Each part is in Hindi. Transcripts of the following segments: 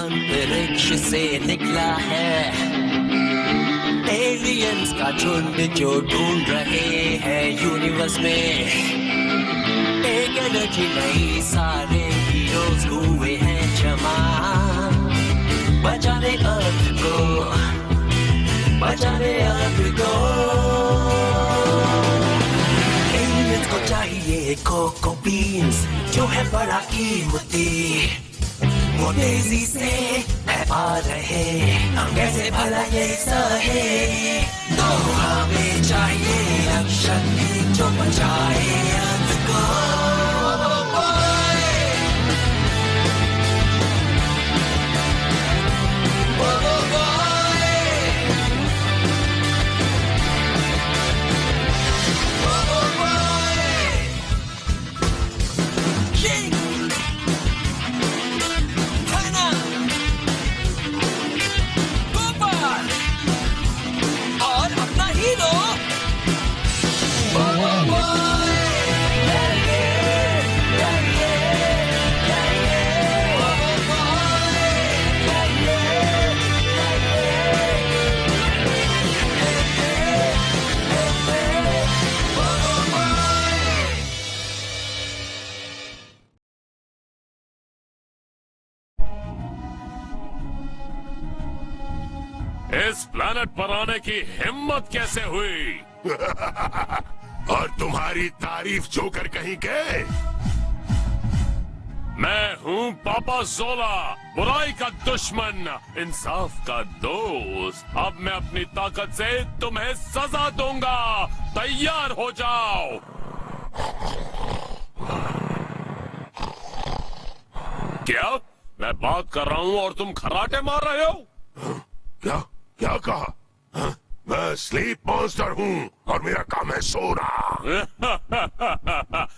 अंतरिक्ष से निकला है। एलियंस का झुंड जो ढूंढ रहे हैं यूनिवर्स में एक एनर्जी नई। सारे हीरोज हुए हैं जमा, बचाने अर्थ को, बचाने अर्थ को। एलियंस को चाहिए कोको बीन्स जो है बड़ा कीमती, वो तेजी से आ रहे, हम कैसे भला ये सहे। तो हमें चाहिए एक्शन जो बचाए अर्थ को। इस प्लेनेट पर आने की हिम्मत कैसे हुई? और तुम्हारी तारीफ जोकर कहीं के? मैं हूँ पापा जोला, बुराई का दुश्मन, इंसाफ का दोस्त। अब मैं अपनी ताकत से तुम्हें सजा दूंगा, तैयार हो जाओ। क्या मैं बात कर रहा हूँ और तुम खर्राटे मार रहे हो? क्या क्या कहा? मैं स्लीप मॉन्स्टर हूँ और मेरा काम है सोना।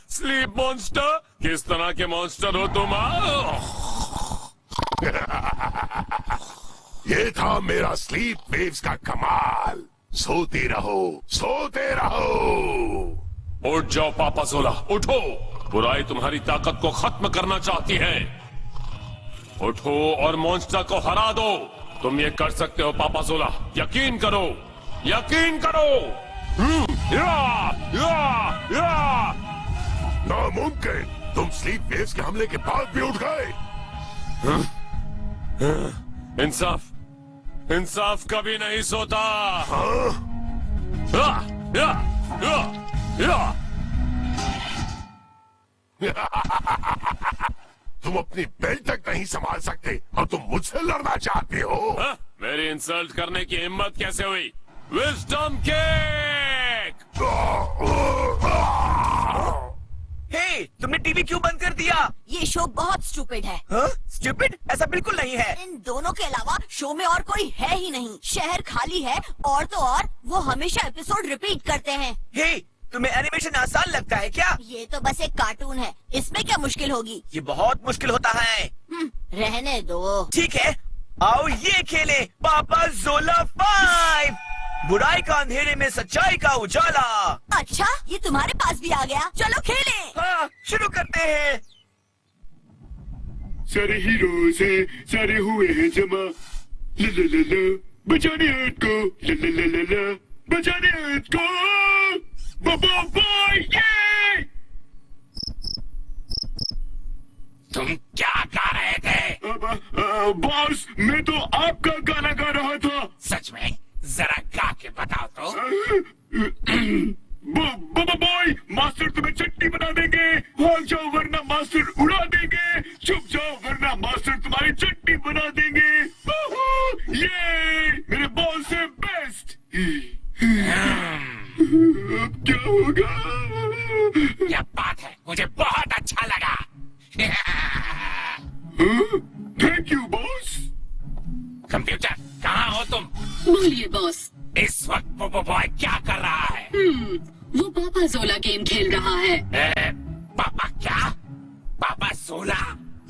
Sleep monster? किस तरह के मॉन्स्टर हो तुम? ये था मेरा स्लीप वेव्स का कमाल। सोते रहो, सोते रहो। उठ जाओ पापा जोला, उठो। बुराई तुम्हारी ताकत को खत्म करना चाहती है। उठो और मॉन्स्टर को हरा दो। तुम ये कर सकते हो पापा जोला, यकीन करो, यकीन करो। नामुमकिन, तुम स्लीप वेव्स के हमले के बाद भी उठ गए। इंसाफ, इंसाफ कभी नहीं सोता। तुम अपनी बेल्ट तक नहीं संभाल सकते और तुम मुझसे लड़ना चाहते हो? मेरी इंसल्ट करने की हिम्मत कैसे हुई? Wisdom kick! हे, तुमने टीवी क्यों बंद कर दिया? ये शो बहुत स्टूपिड है। स्टूपिड? ऐसा बिल्कुल नहीं है। इन दोनों के अलावा शो में और कोई है ही नहीं। शहर खाली है और तो और वो हमेशा एपिसोड रिपीट करते हैं। हे, तुम्हें एनिमेशन आसान लगता है क्या? ये तो बस एक कार्टून है, इसमें क्या मुश्किल होगी? ये बहुत मुश्किल होता है। रहने दो। ठीक है, आओ ये खेले पापा जोला 5। बुराई का अंधेरे में सच्चाई का उजाला। अच्छा, ये तुम्हारे पास भी आ गया। चलो खेलें। हाँ, शुरू करते हैं। सारे हीरोज हैं, सारे हुए हैं जमा। ला ला ला ला, बचाने अर्थ को। ला ला ला ला ला, बचाने अर्थ को। बाबा बॉय, ये! तुम क्या गा रहे थे? बॉस, मैं तो आपका गाना गा रहा था। सच में? जरा गा के बताओ तो। बाबा बॉय, मास्टर तुम्हें चट्टी बना देंगे। भाग जाओ वरना मास्टर उड़ा देंगे। चुप जाओ वरना मास्टर तुम्हारी चट्टी बना देंगे। ये मेरे बॉस से बेस्ट। अब क्या होगा? क्या बात है, मुझे बहुत अच्छा लगा। Thank you boss. कंप्यूटर, कहाँ हो तुम? बोलिए बॉस। इस वक्त पोपो बॉय क्या कर रहा है? वो पापा जोला गेम खेल रहा है। पापा क्या? पापा जोला?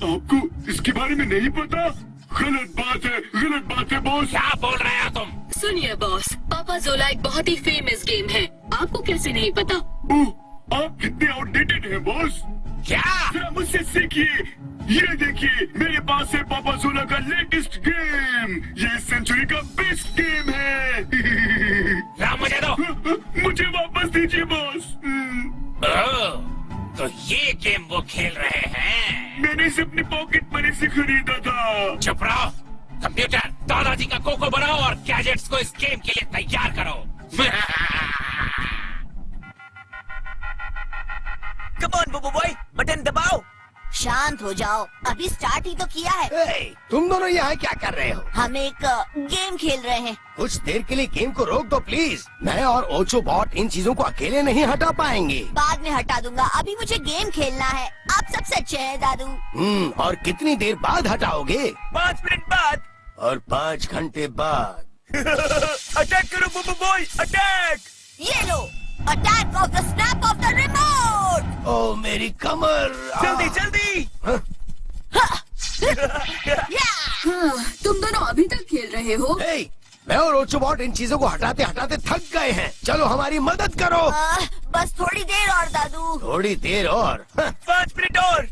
आपको इसके बारे में नहीं पता? गलत बात है बॉस। क्या बोल रहे हो तुम? सुनिए बॉस, पापा जोला एक बहुत ही फेमस गेम है। आपको कैसे नहीं पता? ओह, आप कितने आउटडेटेड हैं बॉस। क्या? जरा मुझसे सीखिए। ये देखिए मेरे पास है पापा जोला का लेटेस्ट गेम। ये सेंचुरी का बेस्ट गेम है। ला मुझे दो। मुझे वापस दीजिए बॉस। ओह, तो ये गेम वो खेल रहे हैं। मैंने इसे अपनी पॉकेट मनी से खरीदा था। चुप रहो। कंप्यूटर, दादाजी का कोको बनाओ और गैजेट्स को इस गेम के लिए तैयार करो। कम ऑन बुबू बॉय, बटन दबाओ। शांत हो जाओ, अभी स्टार्ट ही तो किया है। तुम दोनों यहाँ क्या कर रहे हो? हम एक गेम खेल रहे हैं। कुछ देर के लिए गेम को रोक दो प्लीज। मैं और ओचो बॉट इन चीजों को अकेले नहीं हटा पाएंगे। बाद में हटा दूंगा, अभी मुझे गेम खेलना है। आप सबसे अच्छे हैं दादू। और कितनी देर बाद हटाओगे? 5 मिनट बाद। और 5 घंटे बाद। अटैक करो बुबू बॉय, अटैक। ये लो, attack of the snap of the remote. ओ मेरी कमर। जल्दी जल्दी। हाँ, तुम दोनों अभी तक खेल रहे हो? हे, मैं और ओचो बॉट इन चीजों को हटाते हटाते थक गए हैं। चलो हमारी मदद करो। बस थोड़ी देर और दादू। थोड़ी देर और? 5 मिनट और।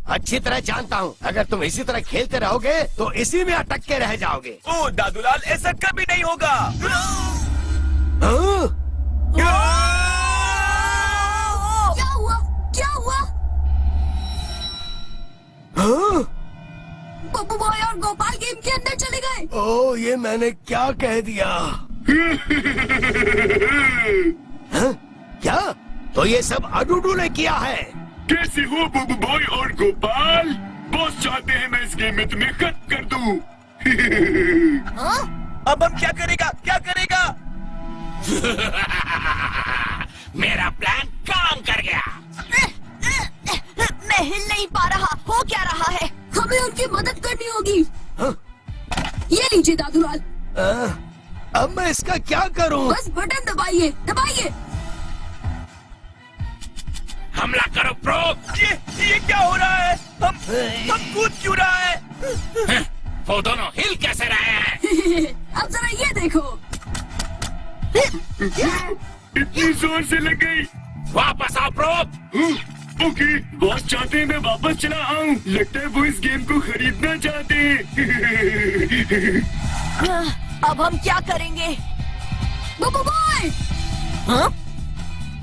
अच्छी तरह जानता हूँ, अगर तुम इसी तरह खेलते रहोगे तो इसी में अटक के रह जाओगे। ओ दादूलाल, ऐसा कभी नहीं होगा। हाँ? क्या हुआ? क्या हुआ? हाँ? बब्बू बॉय और गोपाल गेम के अंदर चले गए। ओ, ये मैंने क्या कह दिया? हाँ? क्या? तो ये सब अडूडू ने किया है। कैसे हो बुबू बॉय और गोपाल? बॉस चाहते हैं मैं इस गेम में तुम्हें खत्म कर दूं। अब हम क्या करेगा? क्या करेगा? मेरा प्लान काम कर गया। मैं हिल नहीं पा रहा। हो क्या रहा है? हमें उनकी मदद करनी होगी। हाँ? ये लीजिए दादूलाल। अब मैं इसका क्या करूं? बस बटन दबाइए, दबाइए। हमला करो प्रो। ये क्या हो रहा है? हम कूद क्यों रहा है? वो दोनों हिल कैसे रहे हैं? अब जरा ये देखो। इतनी जोर से लग गई। वापस आओ प्रो। ओके, बॉस चाहते हैं मैं वापस चला आऊं। लगता है वो इस गेम को खरीदना चाहते हैं। अब हम क्या करेंगे? बब्बू बॉय!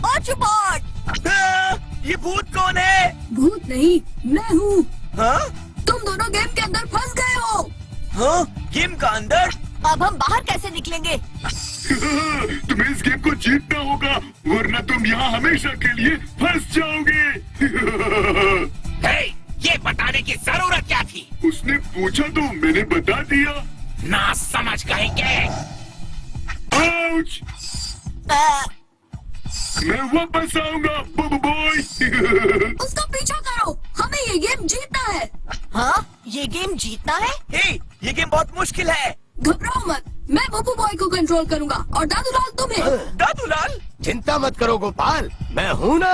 ओचो बॉट! ये भूत कौन है? भूत नहीं, मैं हूँ। हाँ? तुम दोनों गेम के अंदर फंस गए हो। हाँ? गेम का अंदर? अब हम बाहर कैसे निकलेंगे? तुम्हें इस गेम को जीतना होगा, वरना तुम यहाँ हमेशा के लिए फंस जाओगे। हे, ये बताने की जरूरत क्या थी? उसने पूछा तो मैंने बता दिया। ना समझ कहेंगे। आउच! मैं वापस आऊंगा बुबू बॉय। उसका पीछा करो, हमें ये गेम जीतना है। हाँ? ये गेम जीतना है? हे, ये गेम बहुत मुश्किल है। घबराओ मत, मैं बब्बू बॉय को कंट्रोल करूंगा और दादूलाल तुम्हें। दादूलाल? चिंता मत करो गोपाल, मैं हूँ ना।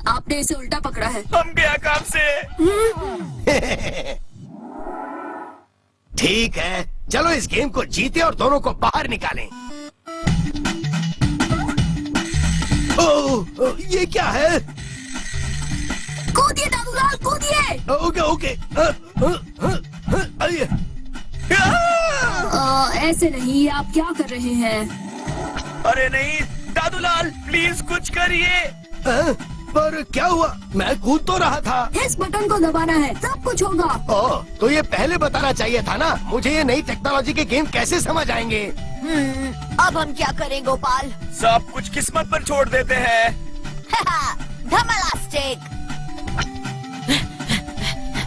आपने इसे उल्टा पकड़ा है। हम गया काम से। ठीक है, चलो इस गेम को जीते और दोनों को बाहर निकालें। ओह, ये क्या है? कूदिए दादूलाल, कूदिए। Okay okay. आइए। ऐसे नहीं, आप क्या कर रहे हैं? अरे नहीं दादूलाल, प्लीज कुछ करिए। पर क्या हुआ? मैं कूद तो रहा था। इस बटन को दबाना है, सब कुछ होगा। ओह, तो ये पहले बताना चाहिए था ना। मुझे ये नई टेक्नोलॉजी के गेम कैसे समझ आएंगे? अब हम क्या करें गोपाल? सब कुछ किस्मत पर छोड़ देते हैं। धमालास्टिक।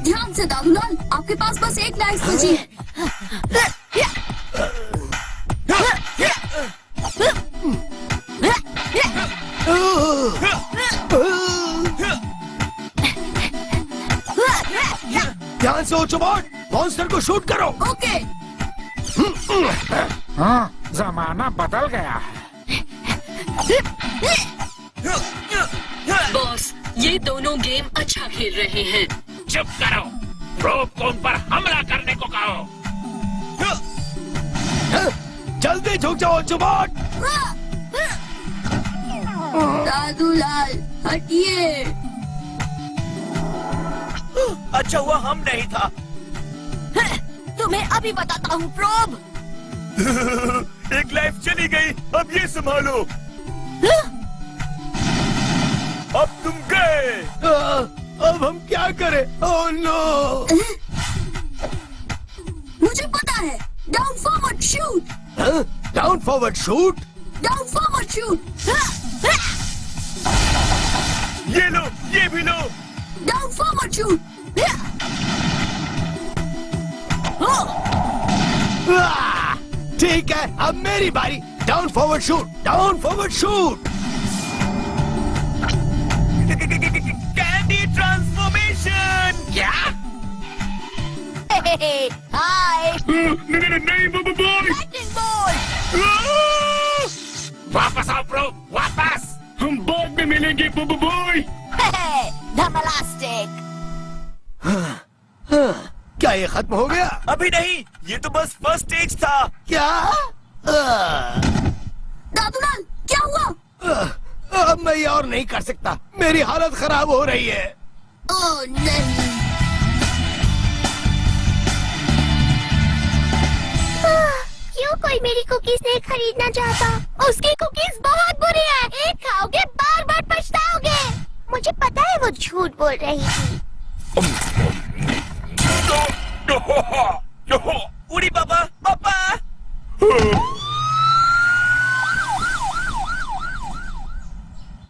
ध्यान से दादूलाल, आपके पास बस एक लाइफ बची है। ध्यान से ओचो बॉट, मॉन्स्टर को शूट करो। ओके। हाँ, जमाना बदल गया है। बॉस, ये दोनों गेम अच्छा खेल रहे हैं। चुप करो। प्रोब को उन पर हमला करने को कहो। जल्दी झुक जाओ ओचो बॉट। दादूलाल हटिए। अच्छा हुआ हम नहीं था। तुम्हें अभी बताता हूँ प्रोब। एक लाइफ चली गई, अब ये संभालो। अब तुम गए। अब हम क्या करें? Oh no! मुझे पता है। Down forward shoot. Down forward shoot. Down forward shoot. ये लो, ये भी लो। Down forward shoot. ठीक है, अब मेरी बारी। Down forward shoot. Down forward shoot. Candy transformation. क्या? हाय नहीं बब्बू बॉय। lightning bolt। वापस आओ प्रो, वापस। हम बाद में मिलेंगे बब्बू बॉय। धमलास्टिक। क्या ये खत्म हो गया? अभी नहीं, ये तो बस फर्स्ट स्टेज था। क्या? दादूलाल क्या हुआ? अब मैं ये और नहीं कर सकता। मेरी हालत खराब हो रही है। ओह नहीं। क्यों कोई मेरी कुकीज नहीं खरीदना चाहता? उसकी कुकीज बहुत बुरी है। एक खाओगे बार बार पछताओगे। मुझे पता है वो झूठ बोल रही थी। उड़ी पापा, पापा।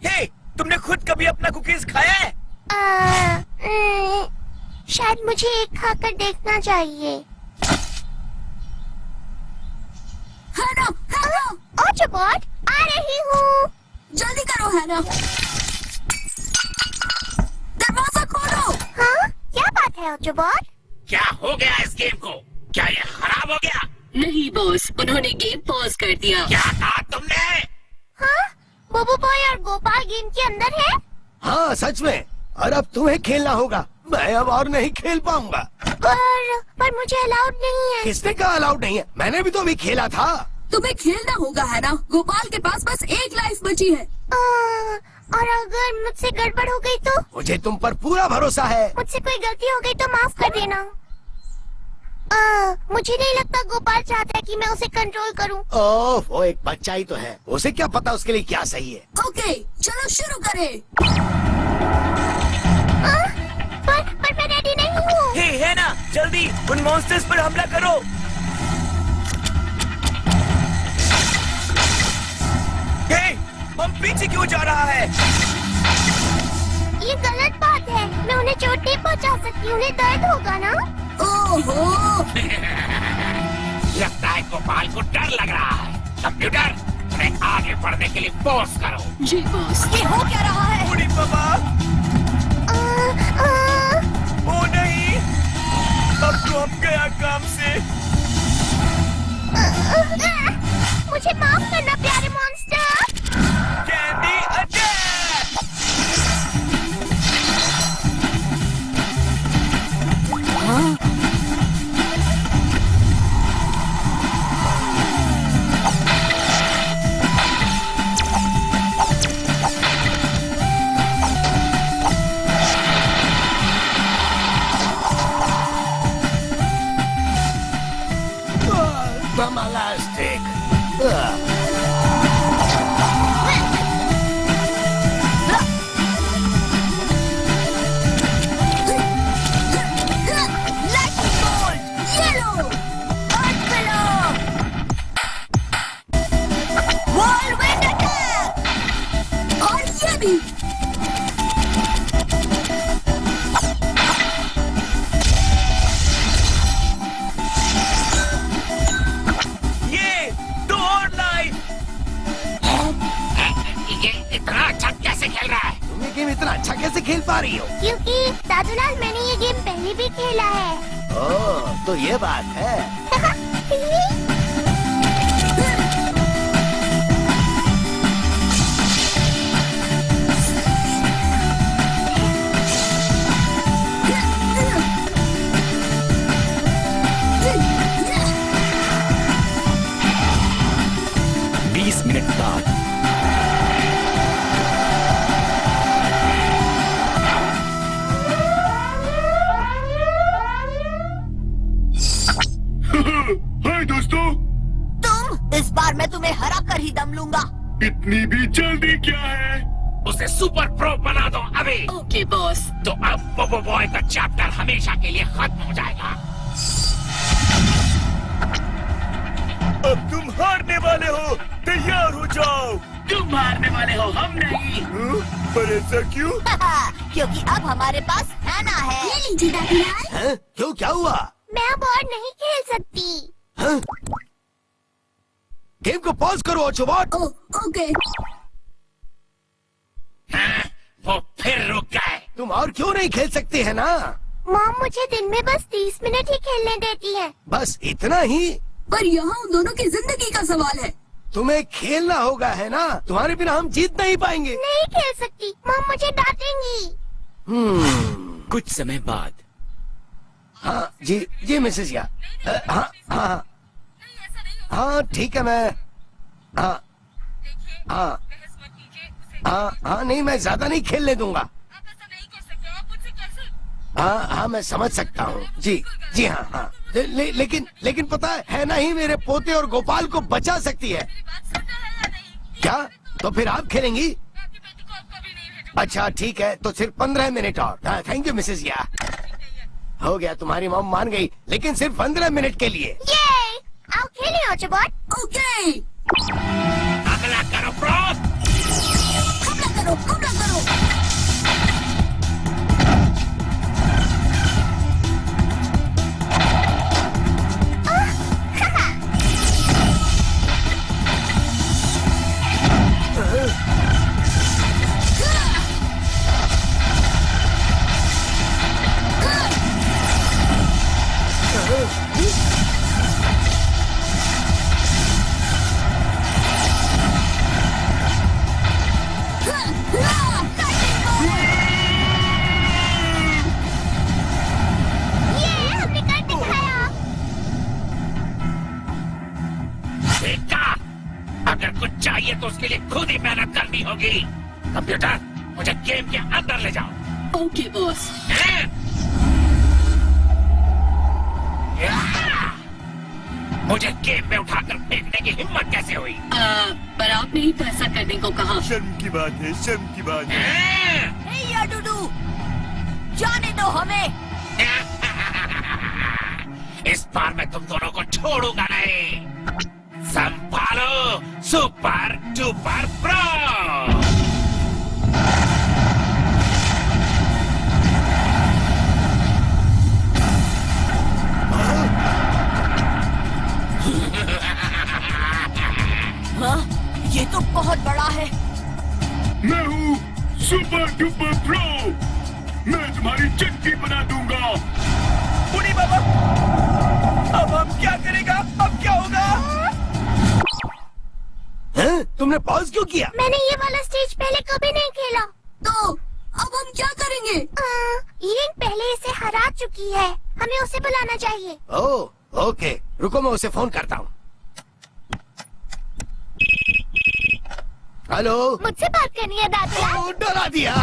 हे, तुमने खुद कभी अपना कुकीज खाया है? शायद मुझे एक खाकर देखना चाहिए। हैना, हैना, ऑटोबॉट आ रही हूँ। जल्दी करो हैना। दरवाजा खोलो। हाँ, क्या बात है ऑटोबॉट? क्या हो गया इस गेम को? क्या ये खराब हो गया? नहीं बॉस, उन्होंने गेम पॉज कर दिया। क्या कहा तुमने? हाँ, बब्बू बॉय और गोपाल गेम के अंदर है। हाँ सच में। और अब तुम्हें खेलना होगा। मैं अब और नहीं खेल पाऊंगा। पर मुझे अलाउड नहीं है। किसने कहा अलाउड नहीं है? मैंने भी तो अभी खेला था। तुम्हें खेलना होगा है ना। गोपाल के पास बस एक लाइफ बची है। और अगर मुझसे गड़बड़ हो गई तो? मुझे तुम पर पूरा भरोसा है। मुझसे कोई गलती हो गई तो माफ कर देना। मुझे नहीं लगता गोपाल चाहता है कि मैं उसे कंट्रोल करूं। ओह, वो एक बच्चा ही तो है। उसे क्या पता उसके लिए क्या सही है। ओके, चलो शुरू करें। पर मैं रेडी नहीं हूँ। हे, है ना, जल्दी उन मॉन्स्टर्स पर हमला करो। हे, हम पीछे क्यों जा रहा है? ये गलत बात है। मैं उन्हें चोट नहीं पहुँचा सकती। उन्हें दर्द होगा ना। ओहो, लगता है गोपाल को डर लग रहा है। कंप्यूटर, उन्हें आगे बढ़ने के लिए फोर्स करो। जी बॉस। ये हो क्या रहा है? उड़ी पापा। ओ नहीं, अब तो हम गया काम से। मुझे माफ करना प्यारे monster. Candy attack. Dramalastic. Lightning bolt। Yellow। Earth pillar। Whirlwind attack। और ये भी। ये दो और लाइफ। ये इतना अच्छा कैसे खेल रहा है? तुम ये गेम इतना अच्छा कैसे खेल पा रही हो? क्योंकि दादूलाल मैंने ये गेम पहले भी खेला है। ओह, तो ये बात है। इतनी भी जल्दी क्या है? उसे सुपर प्रो बना दो अभी। Okay boss. तो अब बोबो बॉय का चैप्टर हमेशा के लिए खत्म हो जाएगा। अब तुम हारने वाले हो, तैयार हो जाओ। तुम मारने वाले हो, हम नहीं। पर ऐसा क्यों? क्योंकि अब हमारे पास हैना है। ये लीजिए दादूलाल। हैं? क्यों, क्या हुआ? मैं अब और नहीं खेल सकती। हैं? गेम को पॉज करो ओचोबॉट। ओ, ओके। हाँ, वो फिर रुक गए। तुम और क्यों नहीं खेल सकते है ना? मॉम मुझे दिन में बस 30 मिनट ही खेलने देती है। बस इतना ही? पर यहाँ उन दोनों की जिंदगी का सवाल है। तुम्हें खेलना होगा है ना? तुम्हारे बिना हम जीत नहीं पाएंगे। नहीं खेल सकती, मॉम मुझे डांटेंगी। कुछ समय बाद। हाँ जी जी मिसेस या। हाँ हाँ हाँ ठीक है, मैं हाँ हाँ हाँ हाँ नहीं, मैं ज्यादा नहीं खेलने दूंगा। हाँ हाँ मैं समझ सकता हूँ जी जी हाँ हाँ। लेकिन पता है ना ही मेरे पोते और गोपाल को बचा सकती है। क्या? तो फिर आप खेलेंगी? अच्छा ठीक है, तो सिर्फ 15 मिनट और। थैंक यू मिसेस या। हो गया, तुम्हारी मॉम मान गई, लेकिन सिर्फ 15 मिनट के लिए। ये आओ खेलें ओचोबॉट। ओके। अगला करो प्रो। हमला करो, हमला करो। अगर कुछ चाहिए तो उसके लिए खुद ही मेहनत करनी होगी। कंप्यूटर, मुझे गेम के अंदर ले जाओ। Okay boss. मुझे गेम में उठाकर फेंकने की हिम्मत कैसे हुई? पर आपने ही तो ऐसा करने को कहा। शर्म की बात है, शर्म की बात है। हे यार डूडू, जाने दो हमें। इस बार मैं तुम दोनों को छोड़ूंगा नहीं। संभालो सुपर डुपर प्रो। हाँ, ये तो बहुत बड़ा है। मैं हूँ सुपर डुपर प्रो। मैं तुम्हारी चटनी बना दूंगा। बुढ़ी बाबा, अब हम क्या करेगा? अब क्या होगा? हैं? तुमने पॉज क्यों किया? मैंने ये वाला स्टेज पहले कभी नहीं खेला। तो अब हम क्या करेंगे? ये पहले इसे हरा चुकी है, हमें उसे बुलाना चाहिए। ओह ओके, रुको मैं उसे फोन करता हूँ। हेलो, मुझसे बात करनी है दादूलाल। ओह, डरा दिया।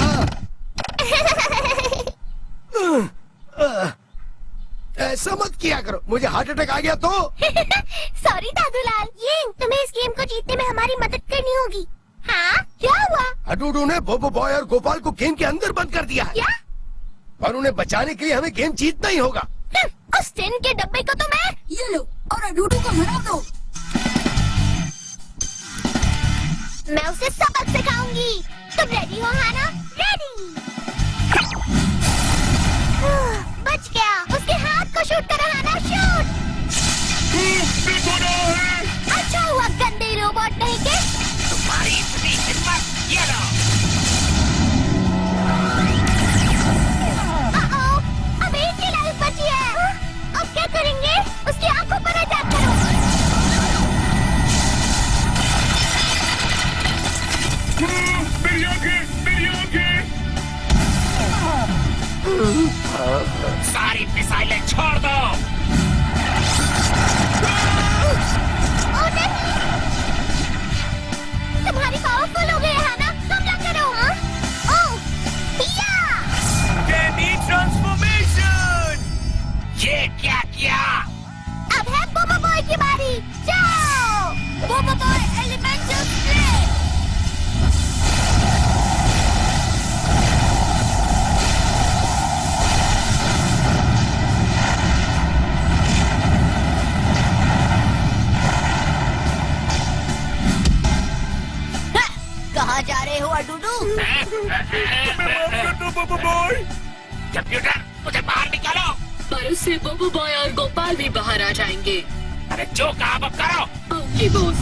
ऐसा मत किया करो, मुझे हार्ट अटैक आ गया तो। सॉरी दादूलाल, ये तुम्हें इस गेम को जीतने में हमारी मदद करनी होगी। हाँ, क्या हुआ? अडूडू ने बोबो बॉय और गोपाल को गेम के अंदर बंद कर दिया है। क्या? और उन्हें बचाने के लिए हमें गेम जीतना ही होगा। उस टिन के डब्बे को तो मैं। ये लो और अडूडू को हरा दो। मैं उसे सबक सिखाऊंगी। तुम रेडी हो हाना? रेडी। बच गया। उसके हाथ को शूट करो हाना, शूट। देखो ना है। अच्छा हुआ गंदे रोबोट नहीं के। तुम्हारी इतनी हिम्मत, ये लो। अब एक की लाइफ बची है। अब क्या करेंगे? उसकी आंखों पर अटैक करो। मेरी आंखें, मेरी आंखें। सारी मिसाइलें छोड़ दो। ओ नहीं, तुम्हारी पावरफुल हो गई है ना? हमला करो। हाँ? ओह, या! Candy transformation. ये क्या किया? अब है बोबो बॉय की बारी। जाओ, बोबो boy elemental split. Babbu boy. Computer मुझे बाहर निकालो। पर उससे बब्बू बॉय और गोपाल भी बाहर आ जाएंगे। अरे जो कहा अब करो। Okay boss.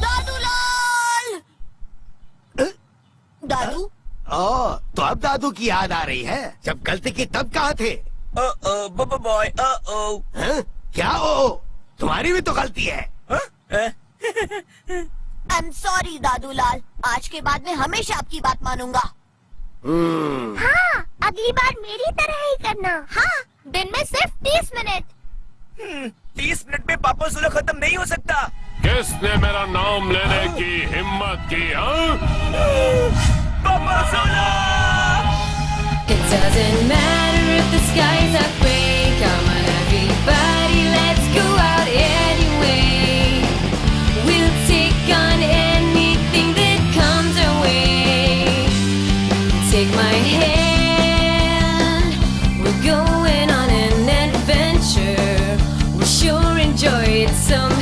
दादूलाल। दादू ओ, तो अब दादू की याद आ रही है। जब गलती की तब कहाँ थे? बब्बू बॉय हैं? क्या ओ? तुम्हारी भी तो गलती है। आई एम सॉरी दादूलाल, आज के बाद मैं हमेशा आपकी बात मानूंगा। हाँ, अगली बार मेरी तरह ही करना। हाँ, दिन में सिर्फ 30 मिनट। 30 मिनट में पापा जोला खत्म नहीं हो सकता। किसने मेरा नाम लेने की हिम्मत की? हाँ? पापा जोला। It doesn't matter if the skies are gray. Come on, everybody, let's go out anyway. We'll take on anything that comes our way. Take my hand, we're going on an adventure. We'll sure enjoy it somehow.